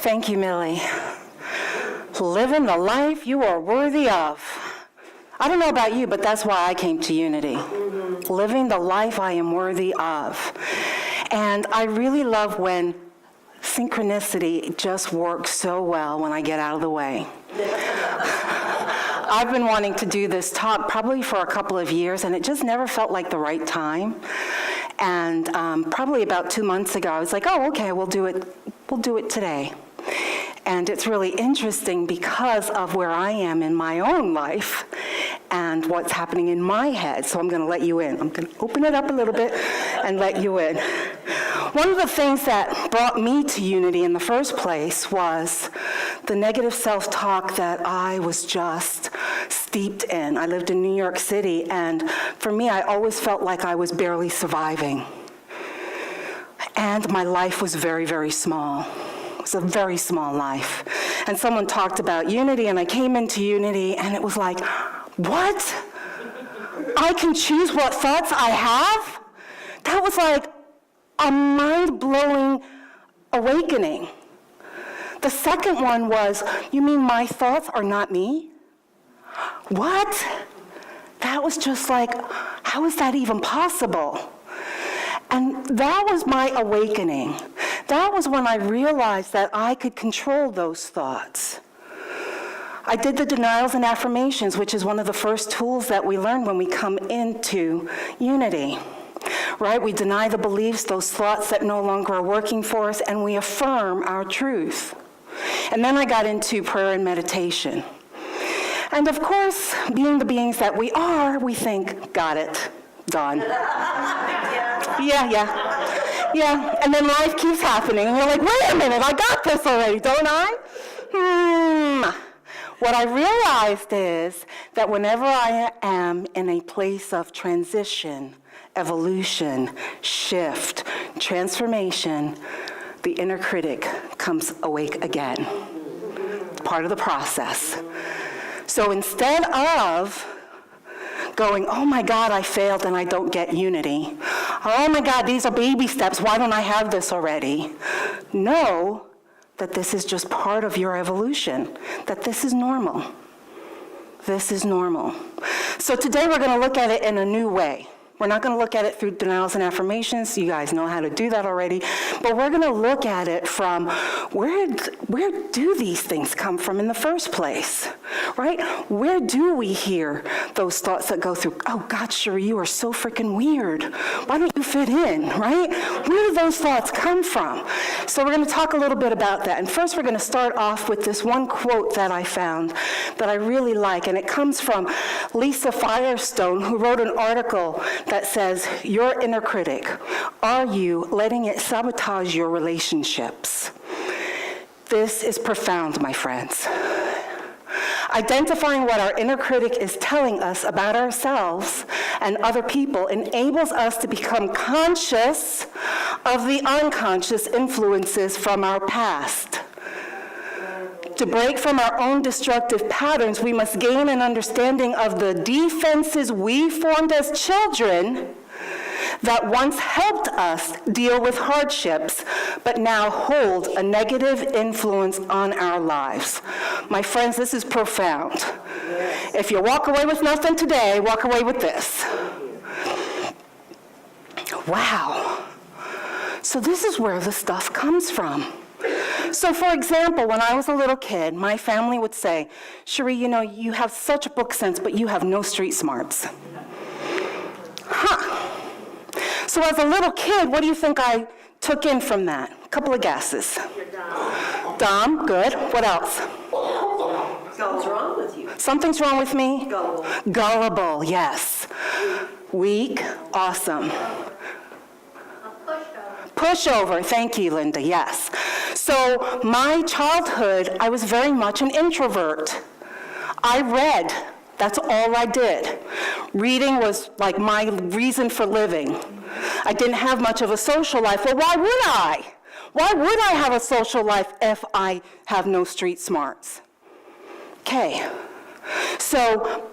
Thank you, Millie. Living the life you are worthy of. I don't know about you, but that's why I came to Unity. Living the life I am worthy of. And I really love when synchronicity just works so well when I get out of the way. I've been wanting to do this talk probably for a couple of years, and it just never felt like the right time. And probably about 2 months ago, I was like, oh, okay, we'll do it today. And it's really interesting because of where I am in my own life and what's happening in my head. So I'm going to let you in. I'm going to open it up a little bit and let you in. One of the things that brought me to Unity in the first place was the negative self-talk that I was just steeped in. I lived in New York City, and for me, I always felt like I was barely surviving. And my life was very, very small. It was a very small life. And someone talked about Unity, and I came into Unity, and it was like, what? I can choose what thoughts I have? That was like a mind-blowing awakening. The second one was, you mean my thoughts are not me? What? That was just like, how is that even possible? And that was my awakening. That was when I realized that I could control those thoughts. I did the denials and affirmations, which is one of the first tools that we learn when we come into Unity. Right? We deny the beliefs, those thoughts that no longer are working for us, and we affirm our truth. And then I got into prayer and meditation. And of course, being the beings that we are, we think, got it, done. Yeah. And then life keeps happening, and you're like, wait a minute, I got this already, don't I? What I realized is that whenever I am in a place of transition, evolution, shift, transformation, the inner critic comes awake again. It's part of the process. So instead of going, oh my God, I failed and I don't get Unity. Oh my God, these are baby steps. Why don't I have this already? Know that this is just part of your evolution, that this is normal. This is normal. So today we're going to look at it in a new way. We're not going to look at it through denials and affirmations. You guys know how to do that already. But we're going to look at it from where do these things come from in the first place, right? Where do we hear those thoughts that go through, oh God, Sherrie, you are so freaking weird. Why don't you fit in, right? Where do those thoughts come from? So we're going to talk a little bit about that. And first we're going to start off with this one quote that I found that I really like. And it comes from Lisa Firestone, who wrote an article that says, your inner critic, are you letting it sabotage your relationships? This is profound, my friends. Identifying what our inner critic is telling us about ourselves and other people enables us to become conscious of the unconscious influences from our past. To break from our own destructive patterns, we must gain an understanding of the defenses we formed as children that once helped us deal with hardships, but now hold a negative influence on our lives. My friends, this is profound. Yes. If you walk away with nothing today, walk away with this. Wow. So this is where the stuff comes from. So for example, when I was a little kid, my family would say, Sherrie, you know, you have such book sense, but you have no street smarts. So as a little kid, what do you think I took in from that? A couple of guesses. You're dumb. Dumb, good. What else? Something's wrong with you. Something's wrong with me? Gullible. Gullible, yes. Weak, awesome. Pushover, thank you, Linda, yes. So my childhood, I was very much an introvert. I read, that's all I did. Reading was like my reason for living. I didn't have much of a social life. Well, why would I? Why would I have a social life if I have no street smarts? Okay, so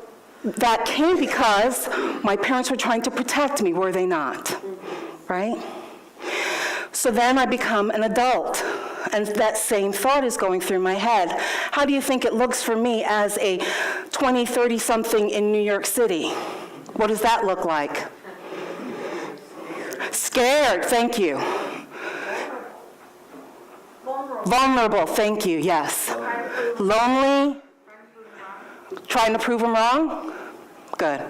that came because my parents were trying to protect me, were they not? Right? So then I become an adult. And that same thought is going through my head. How do you think it looks for me as a 20, 30-something in New York City? What does that look like? Scared, thank you. Vulnerable, thank you, yes. Lonely, trying to prove them wrong? Good.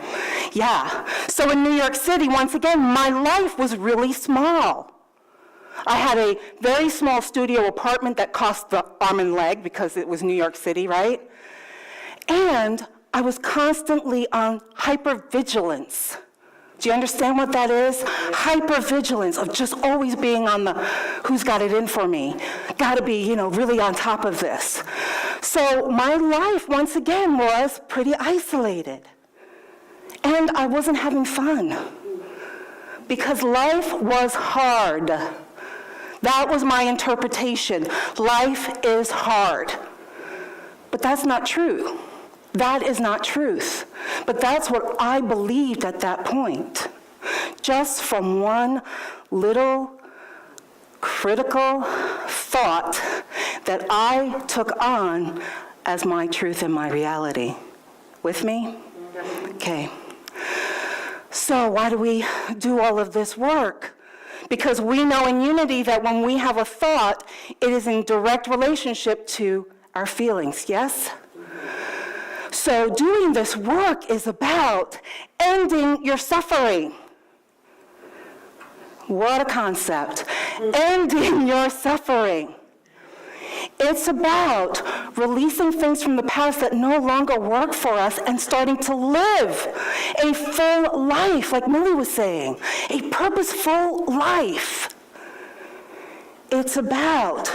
Yeah. So in New York City, once again, my life was really small. I had a very small studio apartment that cost the arm and leg because it was New York City, right? And I was constantly on hypervigilance. Do you understand what that is? Hypervigilance of just always being on the who's got it in for me. Got to be, really on top of this. So my life, once again, was pretty isolated. And I wasn't having fun because life was hard. That was my interpretation. Life is hard. But that's not true. That is not truth. But that's what I believed at that point. Just from one little critical thought that I took on as my truth and my reality. With me? Okay. So why do we do all of this work? Because we know in unity that when we have a thought, it is in direct relationship to our feelings, yes? So doing this work is about ending your suffering. What a concept. Ending your suffering. It's about releasing things from the past that no longer work for us and starting to live a full life, like Millie was saying, a purposeful life. It's about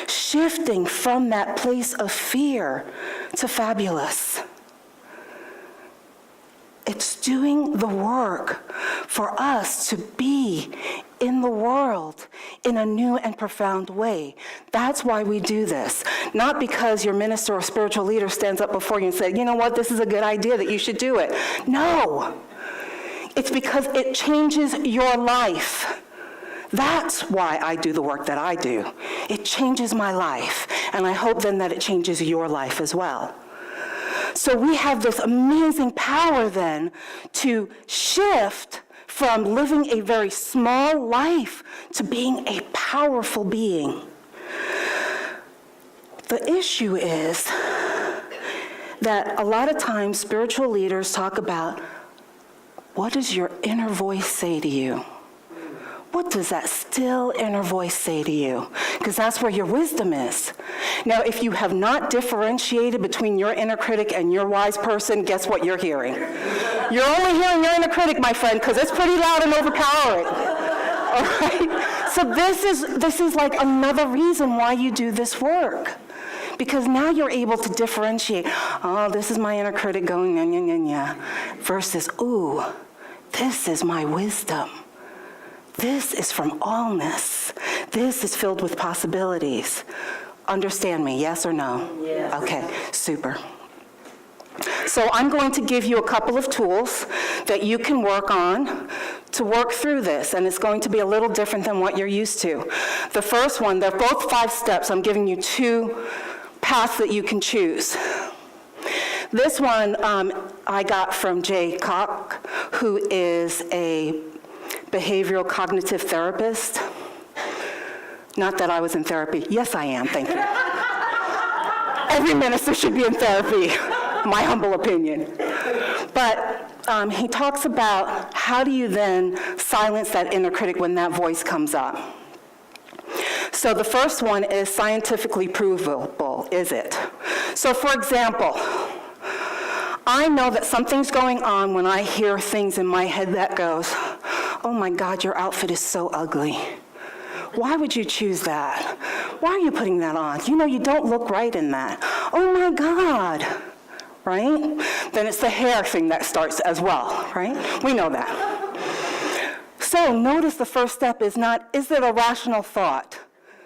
shifting from that place of fear to fabulous. It's doing the work for us to be in the world in a new and profound way. That's why we do this. Not because your minister or spiritual leader stands up before you and says, you know what, this is a good idea that you should do it. No. It's because it changes your life. That's why I do the work that I do. It changes my life. And I hope then that it changes your life as well. So we have this amazing power then to shift from living a very small life to being a powerful being. The issue is that a lot of times spiritual leaders talk about, what does your inner voice say to you? What does that still inner voice say to you? Because that's where your wisdom is. Now, if you have not differentiated between your inner critic and your wise person, guess what you're hearing? You're only hearing your inner critic, my friend, because it's pretty loud and overpowering. All right? So this is like another reason why you do this work. Because now you're able to differentiate, oh, this is my inner critic going, yeah, versus, ooh, this is my wisdom. This is from allness. This is filled with possibilities. Understand me, yes or no? Yes. Okay, super. So I'm going to give you a couple of tools that you can work on to work through this, and it's going to be a little different than what you're used to. The first one, they're both 5 steps. I'm giving you 2 paths that you can choose. This one I got from Jay Koch, who is a behavioral cognitive therapist. Not that I was in therapy. Yes, I am, thank you. Every minister should be in therapy, my humble opinion. But he talks about how do you then silence that inner critic when that voice comes up. So the first one is scientifically provable, is it? So for example, I know that something's going on when I hear things in my head that goes, oh my God, your outfit is so ugly. Why would you choose that? Why are you putting that on? You know, you don't look right in that. Oh my God, right? Then it's the hair thing that starts as well, right? We know that. So notice the first step is not, is it a rational thought?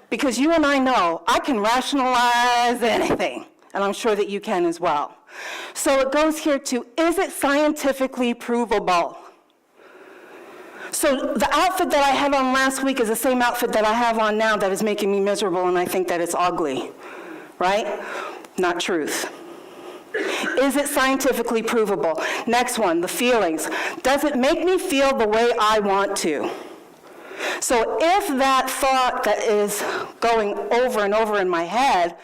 Because you and I know I can rationalize anything, and I'm sure that you can as well. So it goes here to, is it scientifically provable? So the outfit that I had on last week is the same outfit that I have on now that is making me miserable, and I think that it's ugly, right? Not truth. Is it scientifically provable? Next one, the feelings. Does it make me feel the way I want to? So if that thought that is going over and over in my head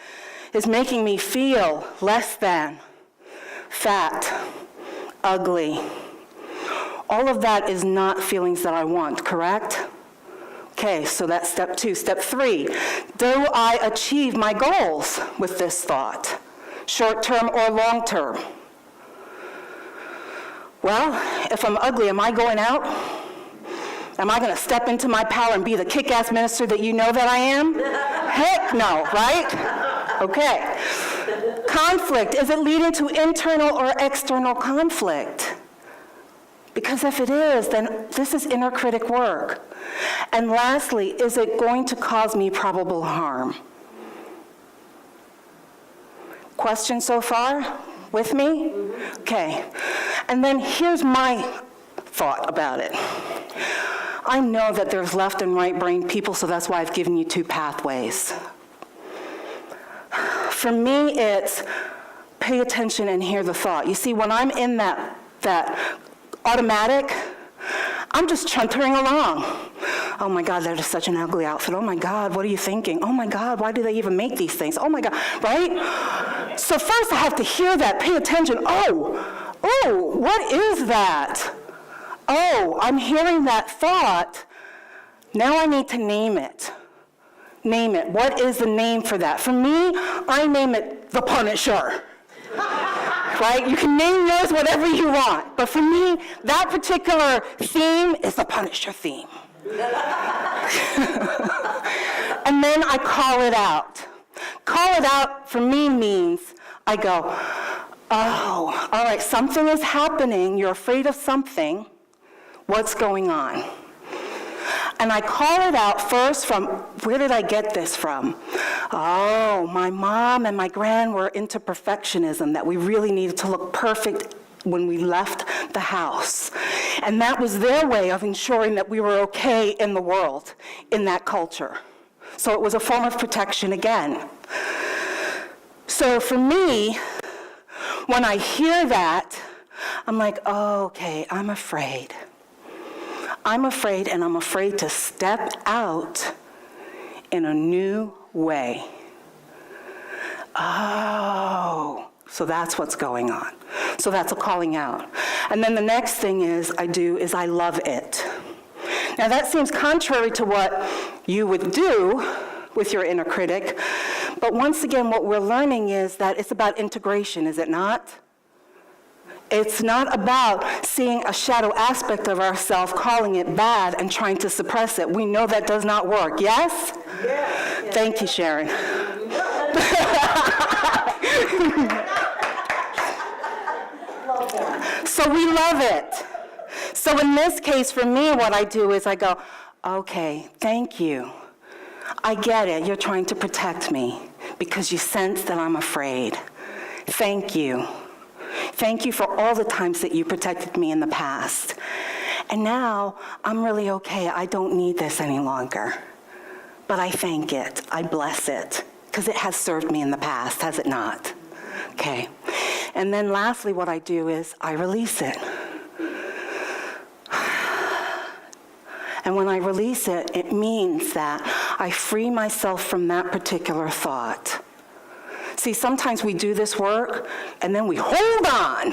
is making me feel less than, fat, ugly, all of that is not feelings that I want, correct? Okay, so that's step 2. Step 3, do I achieve my goals with this thought? Short-term or long-term? Well, if I'm ugly, am I going out? Am I going to step into my power and be the kick-ass minister that you know that I am? Heck no, right? Okay. Conflict, is it leading to internal or external conflict? Because if it is, then this is inner critic work. And lastly, is it going to cause me probable harm? Question so far? With me? Okay. And then here's my thought about it. I know that there's left and right brain people, so that's why I've given you 2 pathways. For me, it's pay attention and hear the thought. You see, when I'm in that automatic, I'm just chuntering along. Oh my God, that is such an ugly outfit. Oh my God, what are you thinking? Oh my God, why do they even make these things? Oh my God, right? So first I have to hear that, pay attention. Oh, what is that? Oh, I'm hearing that thought. Now I need to name it. Name it. What is the name for that? For me, I name it the Punisher. Right? You can name yours whatever you want. But for me, that particular theme is the Punisher theme. And then I call it out. Call it out for me means I go, oh, all right, something is happening. You're afraid of something. What's going on? And I call it out first from, where did I get this from? Oh, my mom and my gran were into perfectionism, that we really needed to look perfect when we left the house. And that was their way of ensuring that we were okay in the world, in that culture. So it was a form of protection again. So for me, when I hear that, I'm like, oh, okay, I'm afraid. I'm afraid, and I'm afraid to step out in a new way. Oh, so that's what's going on. So that's a calling out. And then the next thing I love it. Now that seems contrary to what you would do with your inner critic, but once again, what we're learning is that it's about integration, is it not? It's not about seeing a shadow aspect of ourselves, calling it bad, and trying to suppress it. We know that does not work, yes? Yes. Thank you, Sherrie. So we love it. So in this case, for me, what I do is I go, okay, thank you. I get it. You're trying to protect me because you sense that I'm afraid. Thank you. Thank you for all the times that you protected me in the past. And now I'm really okay. I don't need this any longer. But I thank it. I bless it. Because it has served me in the past, has it not? Okay. And then lastly, what I do is I release it. And when I release it, it means that I free myself from that particular thought. See, sometimes we do this work, and then we hold on.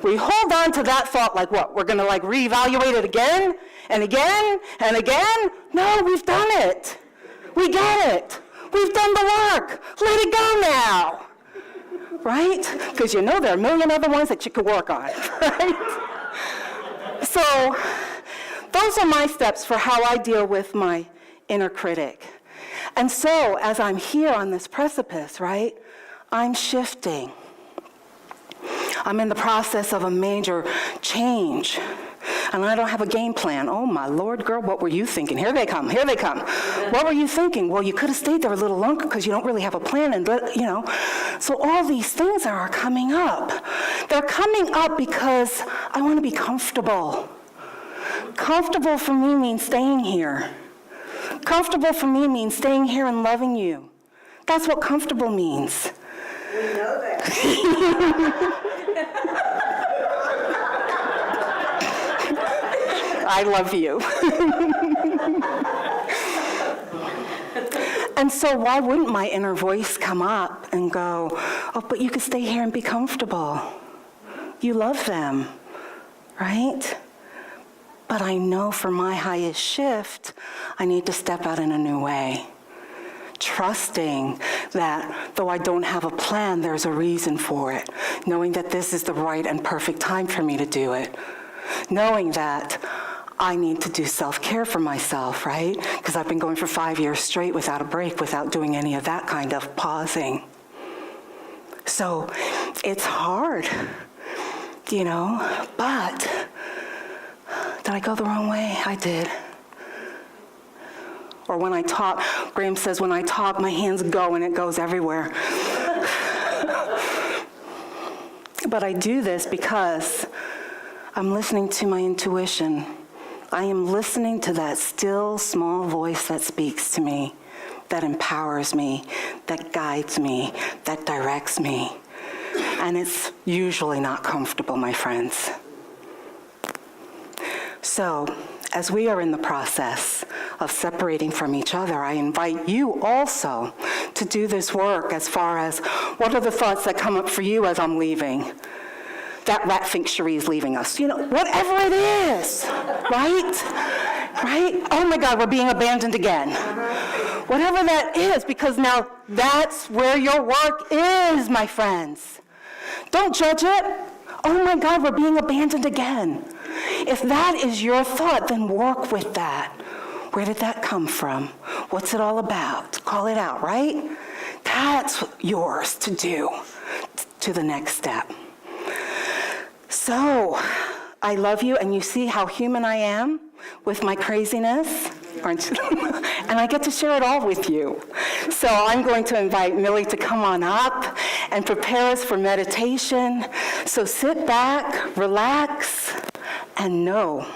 We hold on to that thought like what? We're going to reevaluate it again and again and again? No, we've done it. We get it. We've done the work. Let it go now. Right? Because there are a million other ones that you could work on. Right? So those are my steps for how I deal with my inner critic. And so, as I'm here on this precipice, right, I'm shifting. I'm in the process of a major change, and I don't have a game plan. Oh, my Lord, girl, what were you thinking? Here they come, here they come. What were you thinking? Well, you could have stayed there a little longer because you don't really have a plan, and So all these things are coming up. They're coming up because I want to be comfortable. Comfortable for me means staying here. Comfortable for me means staying here and loving you. That's what comfortable means. We know that. I love you. And so why wouldn't my inner voice come up and go, oh, but you could stay here and be comfortable. You love them, right? But I know for my highest shift, I need to step out in a new way. Trusting that though I don't have a plan, there's a reason for it. Knowing that this is the right and perfect time for me to do it. Knowing that I need to do self-care for myself, right? Because I've been going for 5 years straight without a break, without doing any of that kind of pausing. So it's hard, you know, but did I go the wrong way? I did. Or when I talk, Graham says, when I talk, my hands go and it goes everywhere. But I do this because I'm listening to my intuition. I am listening to that still, small voice that speaks to me, that empowers me, that guides me, that directs me. And it's usually not comfortable, my friends. So, as we are in the process of separating from each other, I invite you also to do this work as far as what are the thoughts that come up for you as I'm leaving? That rat thinks Sherrie is leaving us. You know, whatever it is, right? Right? Oh my God, we're being abandoned again. Whatever that is, because now that's where your work is, my friends. Don't judge it. Oh my God, we're being abandoned again. If that is your thought, then work with that. Where did that come from? What's it all about? Call it out, right? That's yours to do to the next step. So, I love you, and you see how human I am with my craziness, aren't you? And I get to share it all with you. So I'm going to invite Millie to come on up and prepare us for meditation. So sit back, relax, and know